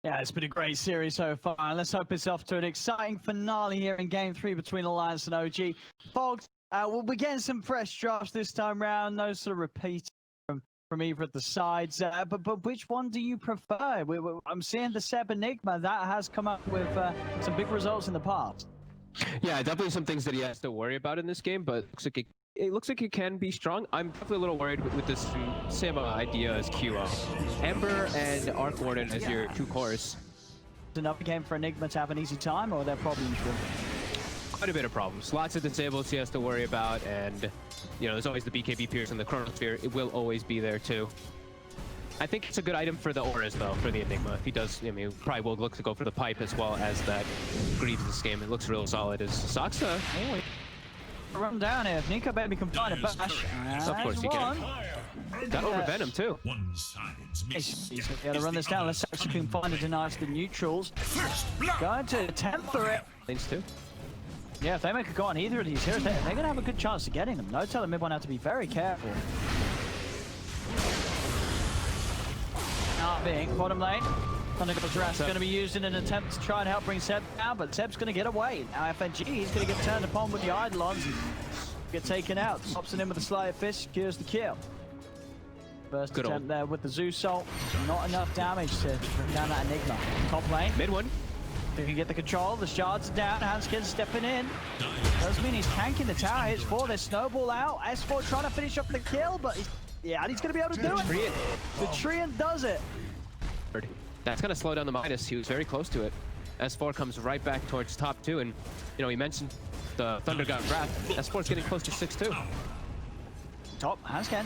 Yeah, it's been a great series so far, and let's hope it's off to an exciting finale here in Game 3 between Alliance and OG. Fogs, we'll be getting some fresh drops this time round, no sort of repeat from either of the sides, but which one do you prefer? I'm seeing the Seb Nigma, that has come up with some big results in the past. Yeah, definitely some things that he has to worry about in this game, but it looks like it can be strong. I'm definitely a little worried with this same idea as QO. Ember and Arc Warden as your two cores. Another game for Enigma to have an easy time, or are there problems with quite a bit of problems. Lots of disables he has to worry about, and you know, there's always the BKB Pierce and the Chronosphere. It will always be there too. I think it's a good item for the auras though, for the Enigma. If he does, I mean, probably will look to go for the pipe as well as that Greaves this game. It looks real solid as Saksa. Oh, run down here. If Nico Baby can find a bash. Of course he can. Got over Venom too. He's got to run this down. Let's actually can find a deny to the neutrals. Going to attempt for it. Lanes too. Yeah, if they make a go on either of these heroes, they're going to have a good chance of getting them. No telling mid one have to be very careful. Not being bottom lane. Thunderbolt's going to be used in an attempt to try and help bring Seb down, but Seb's going to get away. Now FNG, he's going to get turned upon with the Eidolons and get taken out. Stops in with a Sleight of Fist, secures the kill. First good attempt there with the Zeus Salt. Not enough damage to bring down that Enigma. Top lane. Mid one. They can get the control. The shards are down. Hanskin stepping in. Does mean he's tanking the tower hits for this. Snowball out. S4 trying to finish up the kill, but he's going to be able to do it. The Treant does it. That's going to slow down the Midas. He was very close to it. S4 comes right back towards top two, and you know, he mentioned the Thunder got wrapped. S4's getting close to 6-2. Top, Hanskin.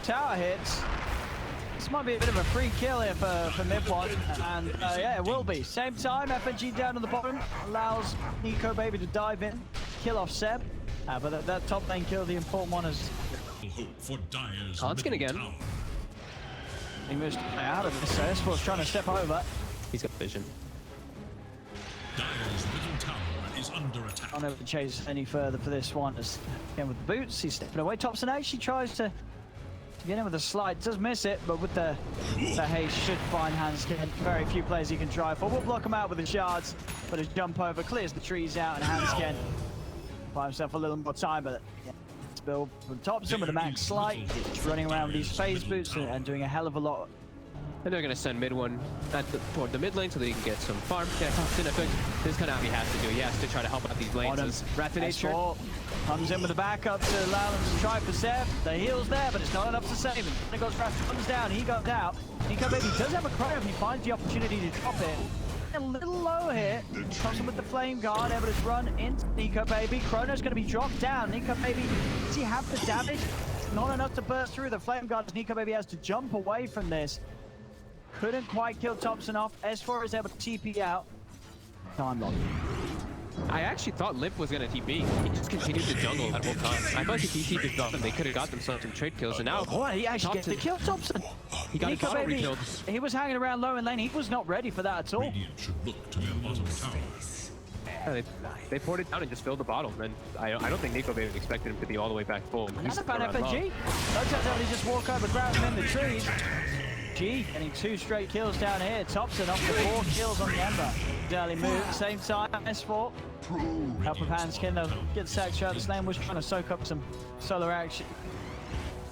Tower hits. This might be a bit of a free kill here for mid-one, and yeah, it will be. Same time, FNG down on the bottom allows Nico Baby to dive in, kill off Seb, but that top lane kill, the important one, is Hanskin again. He moves out of this, so S4's trying to step over. He's got vision. Dire's middle tower is under attack. Not able to chase any further for this one. As again with the boots, he's stepping away. Thompson actually tries to get in with a slide. Does miss it, but with the haste should find Hanskin. Very few players he can try for. We'll block him out with the shards, but his jump over clears the trees out, and Hanskin buy himself a little more time, but yeah. Bill from Thompson with a max slide. He's running around with these phase boots and doing a hell of a lot. And they're going to send mid one toward the mid lane so they can get some farm. Yeah, Thompson, I think this is kind of what he has to do. He has to try to help out these lanes. Rapid nature comes in with a backup to allow them to try for Seb. The heal's there, but it's not enough to save him. Nico's Rapid comes down. He got out. Nico Baby does have a chrono. He finds the opportunity to drop it. A little low here. Thompson with the flame guard, able to run into Nico Baby. Chrono's going to be dropped down. Nico Baby, does he have the damage? Not enough to burst through the flame guard. Nico Baby has to jump away from this. Couldn't quite kill Thompson off. S4 is able to TP out. Time lock. I actually thought Limp was going to TP. He just continued to jungle that whole time. I thought if he TP'd off, they could have got themselves some trade kills, and now he actually gets to kill Thompson. He got his auto rekilled. He was hanging around low in lane. He was not ready for that at all. Should look to their bottom tower. Yeah, they poured it down and just filled the bottom, and I don't think Nico Baby expected him to be all the way back full. That's about FNG. Sometimes they just walk over, grab him in the trees. G getting 2 straight kills down here. Thompson up to 4 kills on the Ember. Early move, same time, S4. Help of Hanskin, they'll get sacked out. This lane was trying to soak up some solar action.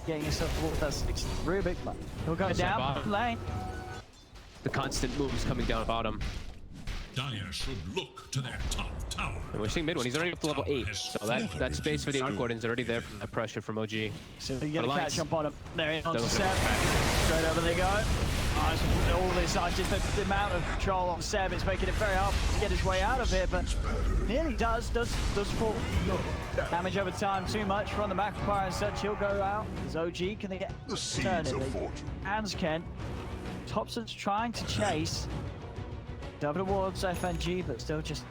Getting himself towards that 6th Rubik, but he'll go down bottom lane. The constant moves coming down bottom. Dire should look to their top tower. And we're seeing mid one. He's already up to level 8, so that space for the Arc Warden is already there from that pressure from OG. So you get a catch up on him. There he is, on Seb. Straight over they go. All this, just the amount of control on Seb, it's making it very hard to get his way out of here, but nearly does fall. Damage over time too much from the Magpie and such. He'll go out. As OG, can they get turn it? Hanskin. Thompson's trying to chase. Over towards FNG, but still just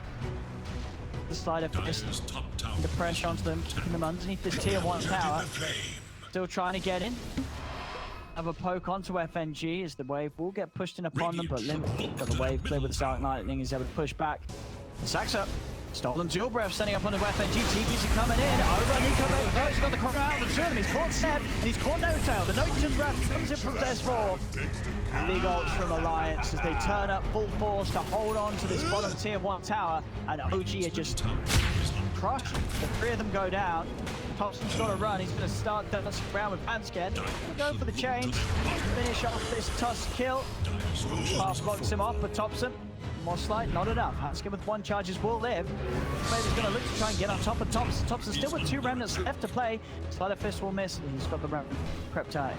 the slide of the pressure onto them, keeping them underneath this tier 1 tower. Still trying to get in. Have a poke onto FNG as the wave will get pushed in upon them, but Limp got the wave clear with the Stark Lightning, is able to push back. Sacks up. Stolen dual breath setting up on the weapon. GTPs are coming in. Over Nico Baby. He's got the corner out of the two of them. He's caught Seb and he's caught No-Tail. The Notian breath comes in from S4. Big ults from Alliance as they turn up full force to hold on to this bottom tier 1 tower. And OG are just crushed. The 3 of them go down. Thompson's got to run. He's going to start dancing around with Panscared. Go for the change. Finish off this Tusk kill. Pass blocks him off, but Thompson, more slight, not enough. Hanskin with 1 charges will live. Maybe he's going to look to try and get on top of Thompson. Thompson still with 2 remnants left to play. Slider Fist will miss. He's got the remnant crept out.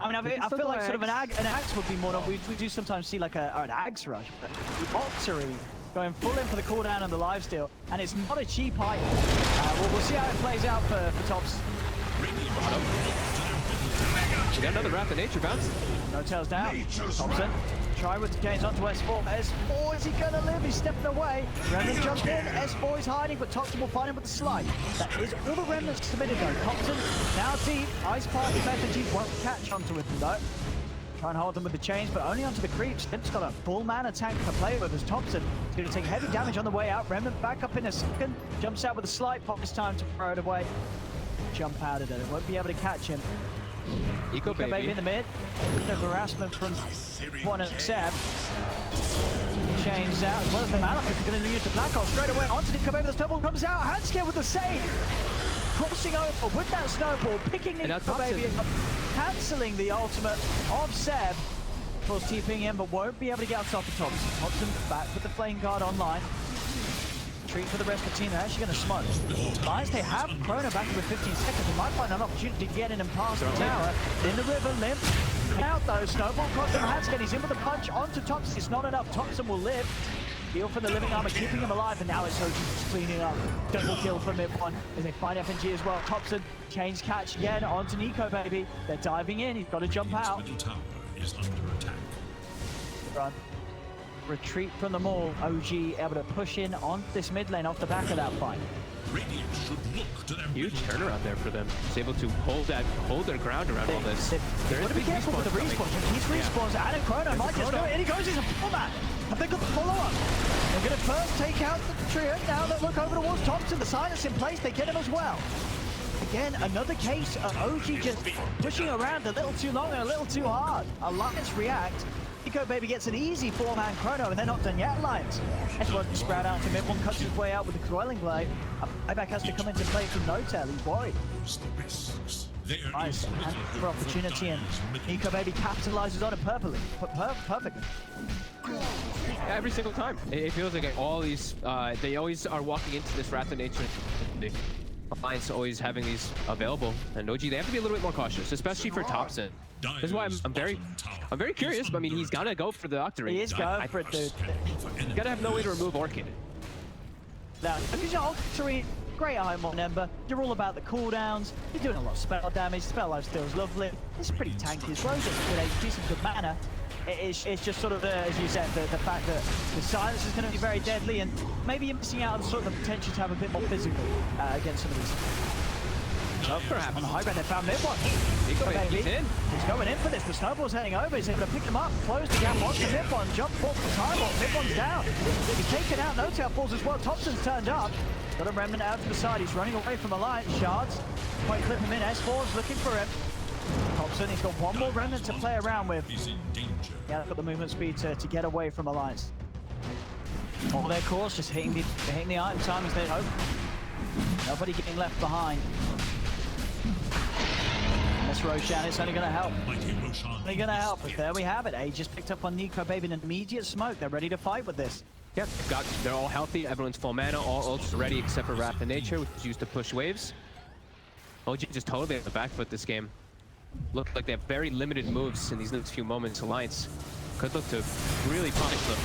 I mean, I feel like sort of an axe would be more. We do sometimes see like an axe rush, but the Octarine going full in for the cooldown and the lifesteal, and it's not a cheap item. We'll see how it plays out for Thompson. We got another Wrath of Nature bounce. No-Tail's down. Thompson, try with the gains onto S4. S4, is he gonna live? He's stepping away. Remnant jump in. S4 is hiding, but Thompson will find him with the slide. That is all the remnants submitted though. Thompson now deep. Ice Party FFG won't catch onto it though. Try and hold them with the chains, but only onto the creeps. Limp's got a full mana tank to play with as Thompson is going to take heavy damage on the way out. Remnant back up in a second. Jumps out with a slight pop this time to throw it away. Jump out of it. It won't be able to catch him. Eco Baby in the mid. The harassment from one and Seb. Chains out as well as the mana. He's going to use the black hole straight away onto Eco Baby. The snowball comes out. Handscare with the save. Crossing over with that snowball, picking the Eco Baby up, cancelling the ultimate of Seb. Of course, TPing in, but won't be able to get on top of Thompson. Thompson back with the Flame Guard online. Treat for the rest of the team. They're actually going to smoke. Lions, they have Chrono back with 15 seconds. They might find an opportunity to get in and pass the tower. In the river, Limp. Out though, snowball crossing Hanskin. He's in with a punch onto Thompson. It's not enough. Thompson will live. Deal for the living armor, keeping him alive, and now it's OG just cleaning up. Double kill from mid-1 as they find FNG as well. Thompson, chains catch again onto Nico Baby. They're diving in. He's got to jump out. Middle tower is under attack. Run. Retreat from the mall. OG able to push in on this mid lane off the back of that fight. Radiant should look to their Huge turnaround there for them. He's able to hold their ground around all this. They've got to be careful with the respawns. He's respawns. Adam Chrono might just go in. He goes, he's a format. Have they got the follow-up? They're going to first take out the trio. Now they look over towards Thompson. The silence in place. They get him as well. Again, another case of OG just pushing around a little too long and a little too hard. Alliance react. Eco Baby gets an easy 4-man Chrono, and they're not done yet, Alliance. S1 to sprout out to mid-1, cuts his way out with the Coiling Blade. Buyback has to come into play from No-Tail. He's worried. Nice, and for opportunity, and Eco Baby capitalizes on it perfectly. Every single time. It feels like all these, they always are walking into this Wrath of Nature. The Alliance always having these available, and OG, they have to be a little bit more cautious, especially for Thompson. This is why I'm very curious. I mean, he's gotta go for the Octarine. He is going for it, dude. He's gotta have no way to remove Orchid. Now, because your Octarine, great item on Ember. You're all about the cooldowns. You're doing a lot of spell damage. Spell lifesteal is lovely. It's pretty tanky as well. It's good HP, some good mana. It's just sort of, as you said, the fact that the silence is going to be very deadly, and maybe you're missing out on sort of the potential to have a bit more physical against some of these. Perhaps on the high ground, they found mid-1. He's in. He's going in for this. The snowball's heading over. He's able to pick him up, close the gap onto mid-1, jump forward for time walk. Mid-1's down. He's taken out. No-Tail falls as well. Thompson's turned up. Got a remnant out to the side. He's running away from Alliance. Shards. Quite clip him in. S4's looking for him. Thompson, he's got one more remnant to play around with. is in danger. Yeah, they've got the movement speed to get away from Alliance. All their course, just hitting the item time as they hope. Nobody getting left behind. This Roshan is only going to help. Only going to help, but there we have it. A just picked up on Nico Baby in an immediate smoke. They're ready to fight with this. Yep, they're all healthy. Everyone's full mana. All ults ready except for Wrath of Nature, which is used to push waves. OG just totally on the back foot this game. Look like they have very limited moves in these next few moments. Alliance could look to really punish them.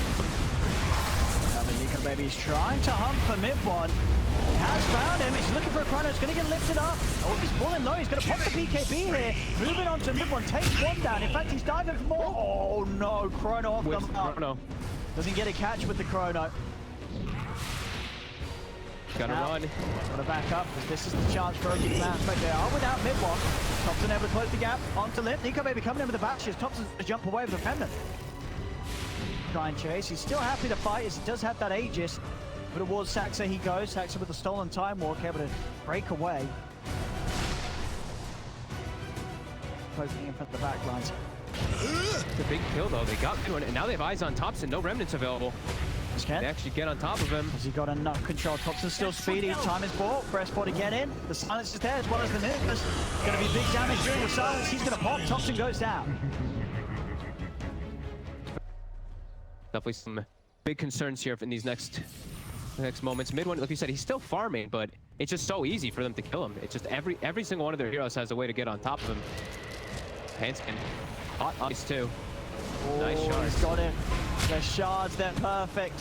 Nico Baby is trying to hunt for mid-1. He has found him. He's looking for a Chrono. He's going to get lifted up. Oh, he's pulling low. He's going to pop the BKB here. Moving on to mid-1. Takes one down. In fact, he's diving for more. Oh, no. Chrono off the mark. Doesn't get a catch with the Chrono. Gotta run. Gotta back up, because this is the chance for OG to bounce back. They are without mid-1. Thompson able to close the gap onto Limp. Nico Baby coming in with the bashes. Thompson's going to jump away with the remnant. Try and chase. He's still happy to fight as he does have that Aegis. Over towards Saxa he goes. Saxa with the stolen time walk, able to break away. Poking in front of the back lines. It's a big kill though. They got one, and now they have eyes on Thompson. No remnants available. They actually get on top of him. Has he got enough control? Thompson's still speedy. Time is bought for S4 to get in. The silence is there as well as the Nigma's. Going to be big damage during the silence. He's going to pop. Thompson goes down. Definitely some big concerns here in these next moments. Mid one, like you said, he's still farming, but it's just so easy for them to kill him. It's just every single one of their heroes has a way to get on top of him. Hanskin, hot ice too. Oh, nice shards. He's got it. The shards, they're perfect.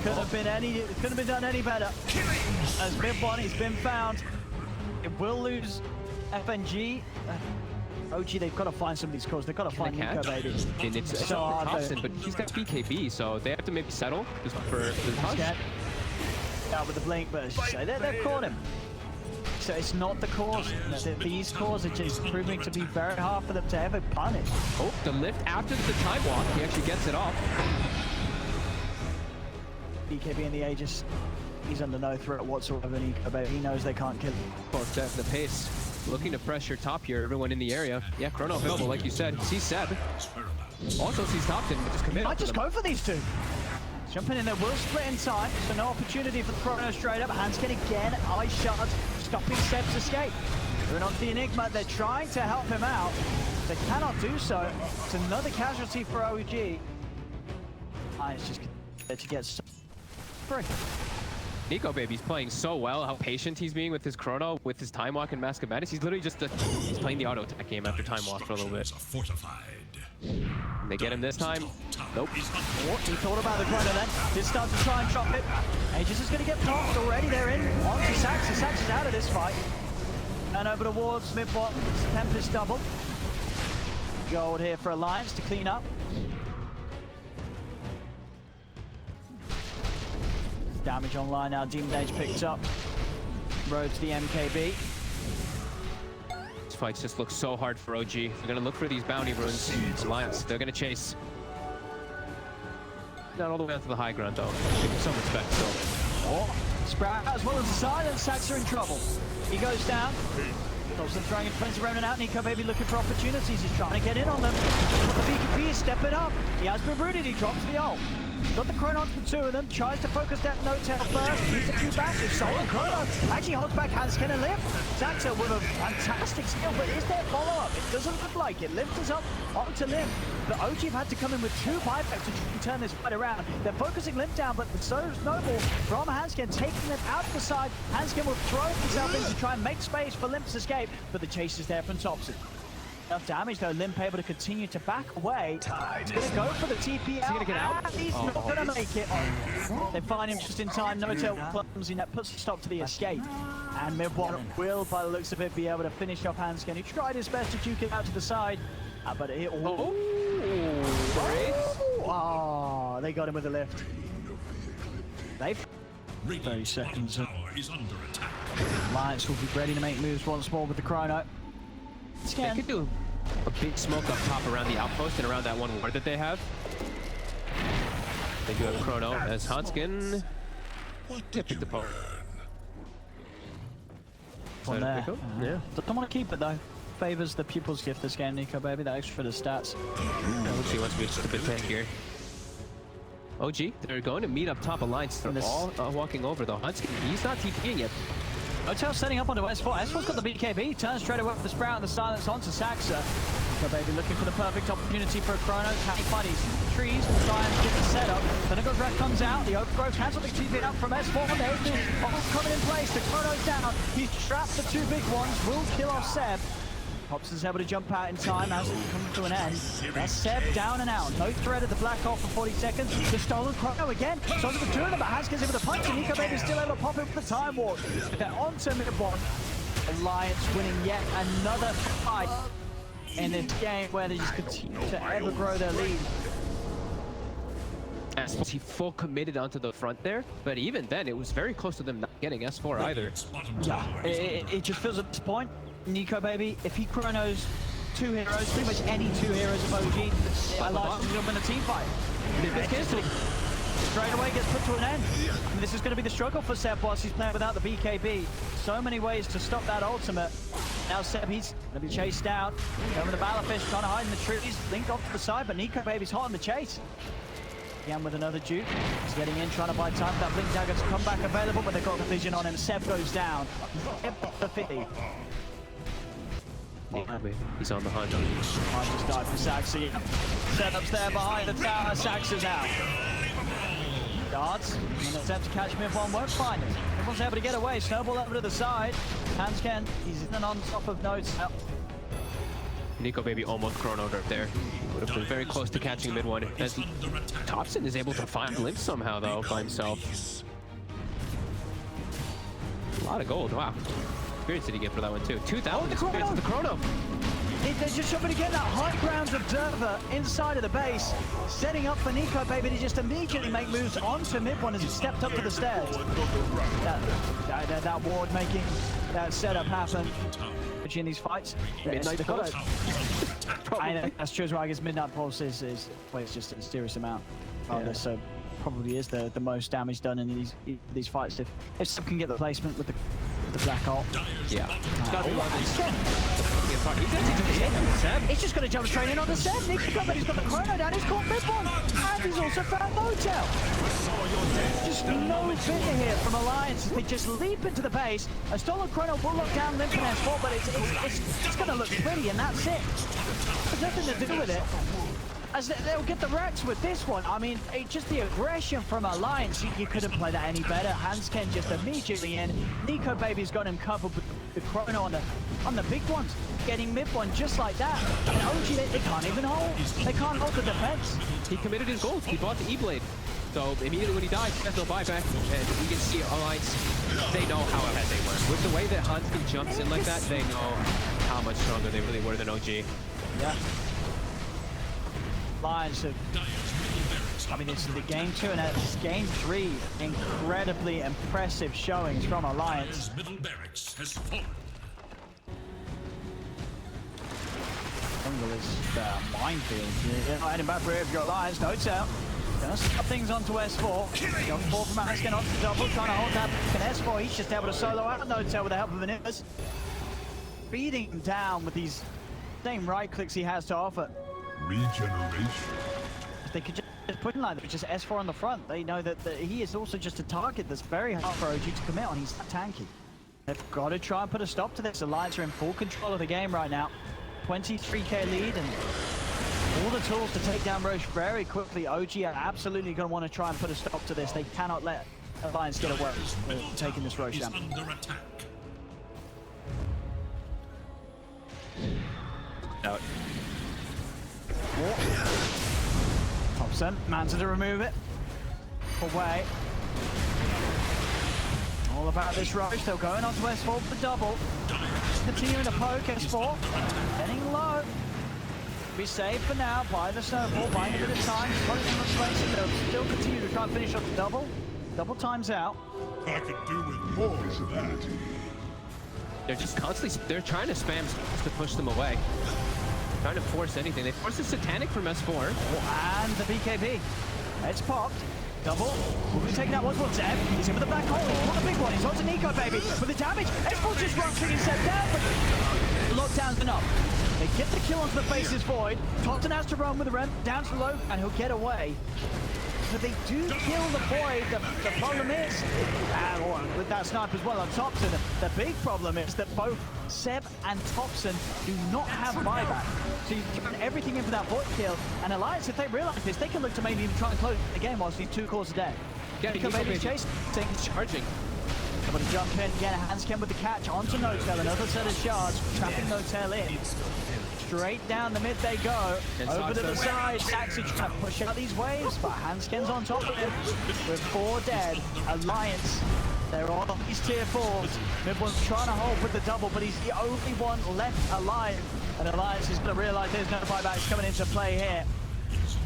Couldn't have been done any better. As mid one, he's been found. It will lose FNG. OG, they've got to find some of these cores. They've got to find Nico, baby. And it's so hard for Thompson, but he's got BKB, so they have to maybe settle just for the touch. Out with the blink, but as you say, they've caught him. So it's not the cores. These cores are just proving to be very hard for them to ever punish. Oh, the lift after the time walk, he actually gets it off. BKB in the Aegis, he's under no threat whatsoever. He knows they can't kill him. Well, the pace. Looking to pressure top here, everyone in the area. Yeah, Chrono available, like you said. Sees Seb. Also sees Thompson, but just commit. Might just go for these two. Jumping in there, will split in time, so no opportunity for the Chrono straight up. Hanskin again, ice shards, stopping Seb's escape. Going on to the Enigma, they're trying to help him out. They cannot do so. It's another casualty for OG. It's just to get free. Nico Baby's playing so well, how patient he's being with his Chrono, with his Time Walk and Mask of Madness. He's literally just he's playing the auto attack game after Time Walk for a little bit. And they get him this time. Nope. Oh, he thought about the Chrono then. Did start to try and drop it. Aegis is going to get popped already. They're in. On to Saxa. Saxa's out of this fight. And over towards mid-bot. Tempest double. Gold here for Alliance to clean up. Damage online now. Demon Age picked up. Road to the MKB. This fight just looks so hard for OG. They're going to look for these bounty runes. Alliance, they're going to chase. Not all the way out to the high ground, though. Give him some respect, still. Oh, Sprout as well as the silence. Saxa in trouble. He goes down. Thompson throwing a defensive remnant out. Nico Baby looking for opportunities. He's trying to get in on them. But the BKB is stepping up. He has been rooted. He drops the ult. Got the Chrono for two of them. Tries to focus that no-tail first. He's a few back. If Soul and Chrono actually holds back Hanskin and Lift. Saxa with a fantastic skill, but is there follow-up? It doesn't look like it. Lift is up onto Limp. But OG have had to come in with two buybacks to turn this fight around. They're focusing Limp down, but the so Noble from Hanskin taking them out to the side. Hanskin will throw himself in to try and make space for Limp's escape, but the chase is there from Thompson. Enough damage though, Limp able to continue to back away. He's going to go for the TP out. Is he going to get out? He's not going to make it. They find him just in time. No-tail clumsy, that puts a stop to the escape. And mid-one will, by the looks of it, be able to finish off Hanskin. He tried his best to juke it out to the side, but it... Oh, they got him with a lift. They've... 30 seconds. Alliance will be ready to make moves once more with the Chrono. They could do a big smoke up top around the outpost and around that one ward that they have. They do have Chrono as Hanskin. Yeah, pick the poke. One there. Yeah. Don't want to keep it though. Favors the pupil's gift this game, Nico Baby. That extra for the stats. Looks like he wants to be just a bit tankier. OG, they're going to meet up top. Alliance. They're all walking over though. Hanskin, he's not TPing yet. Hotel setting up onto S4. S4's got the BKB. Turns straight away with the Sprout and the silence onto Saxa. Nico Baby looking for the perfect opportunity for a Chrono. Can he find his trees and try and get the setup? Then a Red comes out. The Overgrowth cancels the TP out from S4. There's the bombs coming in place. The Chrono's down. He's trapped the two big ones. Will kill off Seb. Thompson's able to jump out in time as it comes to an end. That's Seb down and out. No threat at the black hole for 40 seconds. The stolen Chrono again. So the two of them, but Hanskin's able to punch and Nico Baby's still able to pop it with the time walk. They're on to mid-one. Alliance winning yet another fight in this game where they just continue to ever grow their lead. S4, he full committed onto the front there, but even then it was very close to them not getting S4 either. Yeah, it just feels at this point, Nico Baby, if he Chronos two heroes, pretty much any two heroes of OG, Alliance will win a team fight. straight away gets put to an end. And this is going to be the struggle for Seb whilst he's playing without the BKB. So many ways to stop that ultimate. Now Seb, he's going to be chased down. Going with the Balorfish, trying to hide in the trees. Linked off to the side, but Nico Baby's hot on the chase. Again with another dupe. He's getting in, trying to buy time for that Blink Dagger to come back available, but they've got the vision on him. Seb goes down. The 50. He's on the hunt. I just died for Saxy. Setups there behind the tower. Sax is out. Darts. An attempt to catch Mid1. Won't find him. Everyone's able to get away. Snowball over to the side. Hansken. He's in on top of Notes. Nico Baby almost chronoed up there. Would have been very close to catching Mid1. As Topson is able to find Glimpse somehow, though, by himself. A lot of gold. Wow. Experience did he get for that one, too? 2,000 experience with the chrono. They're just trying to get that high ground observer inside of the base, setting up for Nico Baby to just immediately make moves onto Mid1 as he stepped up to the stairs. That ward making that setup happen. In these fights, Midnight Pulse. I know that's true as well. I guess Midnight Pulse is plays just a serious amount on this, so probably is the most damage done in these fights if Seb can get the placement with the black ult. Yeah. He's just going to jump straight in on the Seb. Nico Baby's got the chrono down. He's caught Mid1, and he's also found Motel. Just no figure here from Alliance. They just leap into the base. A stolen chrono will lock down Limp and S4, but it's going to look pretty, and that's it. There's nothing to do with it. As they'll get the racks with this one. I mean, just the aggression from Alliance, you couldn't play that any better. Hansken just immediately in. Nico Baby's got him covered with the chrono on the big ones, getting Mid1 just like that. And OG, they can't even hold. They can't hold the defense. He committed his gold. He bought the E-Blade. So immediately when he died, he has no buyback. And you can see Alliance, they know how ahead they were. With the way that Hansken jumps in like that, they know how much stronger they really were than OG. Yeah. Lions have, I mean, this is the game 2 and it's game 3. Incredibly impressive showings from Alliance. Middle barracks has fallen. Jungle is the minefield. You're not heading back for it if you're Alliance. Notes out. Gonna stop things onto S4. Got 4 from Hansken onto the double, trying to hold that. And S4, he's just able to solo out Notes out with the help of Nimbus. Beating him down with these same right clicks he has to offer. Regeneration. They could just put him like that, just S4 on the front. They know that he is also just a target that's very hard for OG to commit on. He's not tanky. They've got to try and put a stop to this. Alliance are in full control of the game right now. 23k lead and all the tools to take down Roche very quickly. OG are absolutely going to want to try and put a stop to this. They cannot let Alliance get away with taking this Roche down. Out. Topson, Manta to remove it. Away. All about this Roche. They're going on to S4 for the double. Continuing to poke S4. Getting low. Be safe for now. Buy the snowball. Buying a bit of time. Probably some space. They'll still continue to try and finish off the double. Double times out. I could do with more of that. They're just constantly, they're trying to spam to push them away. Trying to force anything. They forced the Satanic from S4. And the BKB. It's popped. Double. We'll be taking that one towards Zeb. He's in with the black hole. He's got the big one. He's on to Nico Baby. With the damage. S4 just rushing his Zeb down, but lockdown's enough. They get the kill onto the faces void. Topson has to run with the ramp down to low, and he'll get away. But they do kill the void. The problem is, with that snipe as well on Topson, the big problem is that both Seb and Topson do not have buyback. So you turn everything in for that void kill. And Alliance, if they realize this, they can look to maybe even try and close the game whilst these 2 cores are dead. Yeah, Nico Baby's chasing. He's charging. Able to jump in again. Hansken with the catch onto Notel. Another set of shards, trapping Notel in. Straight down the mid they go. Over to the side. Saxy trying to push out these waves, but Hansken's on top of him. With 4 dead. Alliance, they're on these tier 4s. Mid1's trying to hold with the double, but he's the only one left alive. And Alliance is going to realize there's no buybacks coming into play here.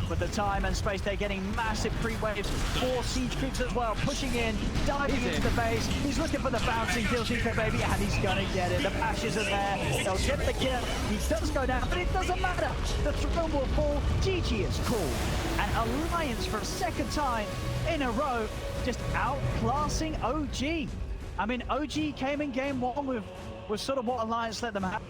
with the time and space. They're getting massive pre-waves, 4 siege creeps as well, pushing in, diving into the base. He's looking for the bouncing kill secret, baby, and he's gonna get it. The bashes are there, they'll get the kill. He does go down, but it doesn't matter. The throne will fall. GG is cool. And Alliance, for a second time in a row, just outclassing OG. I mean, OG came in game 1 with sort of what Alliance let them have.